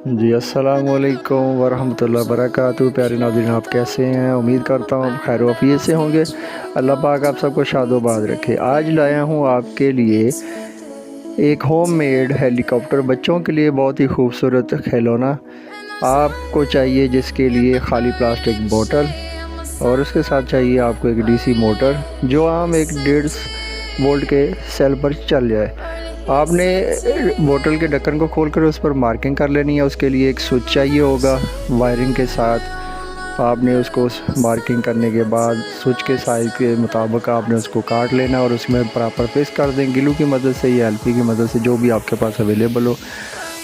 जी अस्सलाम वालेकुम वरहमतुल्लाहि वबरकातुहू। प्यारे नाज़रीन, आप कैसे हैं? उम्मीद करता हूँ आप खैर वफ़ीयत से होंगे। अल्लाह पाक आप सबको शादोबाद रखे। आज लाया हूँ आपके लिए एक होममेड हेलीकॉप्टर, बच्चों के लिए बहुत ही खूबसूरत खिलौना। आपको चाहिए जिसके लिए खाली प्लास्टिक बोतल और उसके साथ चाहिए आपको एक डीसी मोटर जो आम एक 1.5 वोल्ट के सेल पर चल जाए। आपने बोतल के ढक्कन को खोलकर उस पर मार्किंग कर लेनी है। उसके लिए एक स्विच चाहिए होगा वायरिंग के साथ। आपने उसको मार्किंग करने के बाद स्विच के साइज़ के मुताबिक आपने उसको काट लेना और उसमें प्रॉपर फिक्स कर दें ग्लू की मदद से या एलपी की मदद से, जो भी आपके पास अवेलेबल हो।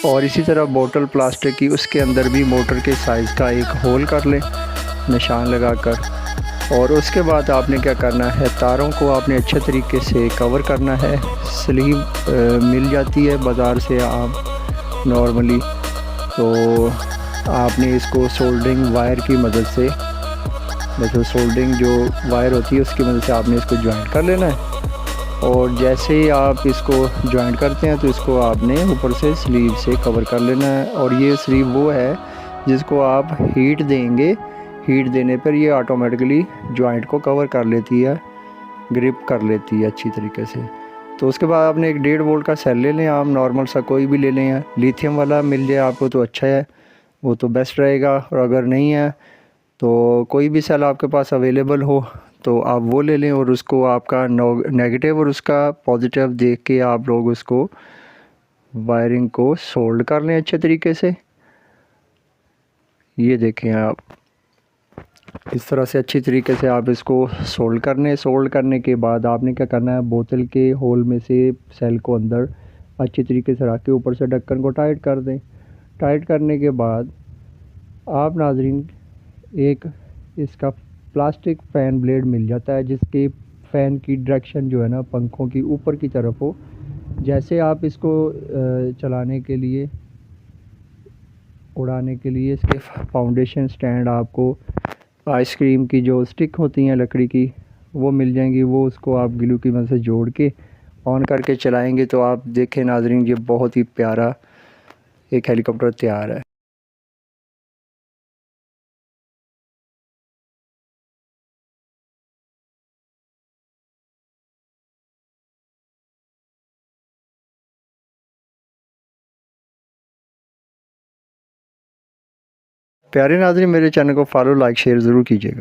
और इसी तरह बोतल प्लास्टिक की, उसके अंदर भी मोटर के साइज़ का एक होल कर लें निशान लगाकर। और उसके बाद आपने क्या करना है, तारों को आपने अच्छे तरीके से कवर करना है। स्लीव मिल जाती है बाज़ार से आप नॉर्मली, तो आपने इसको सोल्डरिंग वायर की मदद से, मतलब सोल्डरिंग जो वायर होती है उसकी मदद से आपने इसको जॉइंट कर लेना है। और जैसे ही आप इसको जॉइंट करते हैं तो इसको आपने ऊपर से स्लीव से कवर कर लेना है। और ये स्लीव वो है जिसको आप हीट देंगे, हीट देने पर ये ऑटोमेटिकली जॉइंट को कवर कर लेती है, ग्रिप कर लेती है अच्छी तरीके से। तो उसके बाद आपने एक 1.5 वोल्ट का सेल ले लें, आप नॉर्मल सा कोई भी ले लें, लिथियम वाला मिल जाए आपको तो अच्छा है, वो तो बेस्ट रहेगा। और अगर नहीं है तो कोई भी सेल आपके पास अवेलेबल हो तो आप वो ले लें। और उसको आपका नेगेटिव और उसका पॉजिटिव देख के आप लोग उसको वायरिंग को सोल्ड कर लें अच्छे तरीके से। ये देखें आप, इस तरह से अच्छी तरीके से आप इसको सोल्ड करने के बाद आपने क्या करना है, बोतल के होल में से सेल को अंदर अच्छी तरीके से रख के ऊपर से ढक्कन को टाइट कर दें। टाइट करने के बाद आप नाजरीन, एक इसका प्लास्टिक फ़ैन ब्लेड मिल जाता है जिसके फ़ैन की डायरेक्शन जो है ना पंखों की ऊपर की तरफ हो। जैसे आप इसको चलाने के लिए, उड़ाने के लिए इसके फाउंडेशन स्टैंड आपको आइसक्रीम की जो स्टिक होती हैं लकड़ी की वो मिल जाएंगी। वो उसको आप ग्लू की मदद से जोड़ के ऑन करके चलाएंगे तो आप देखें नाजरीन, ये बहुत ही प्यारा एक हेलीकॉप्टर तैयार है। प्यारे नाजरीन, मेरे चैनल को फॉलो, लाइक, शेयर ज़रूर कीजिएगा।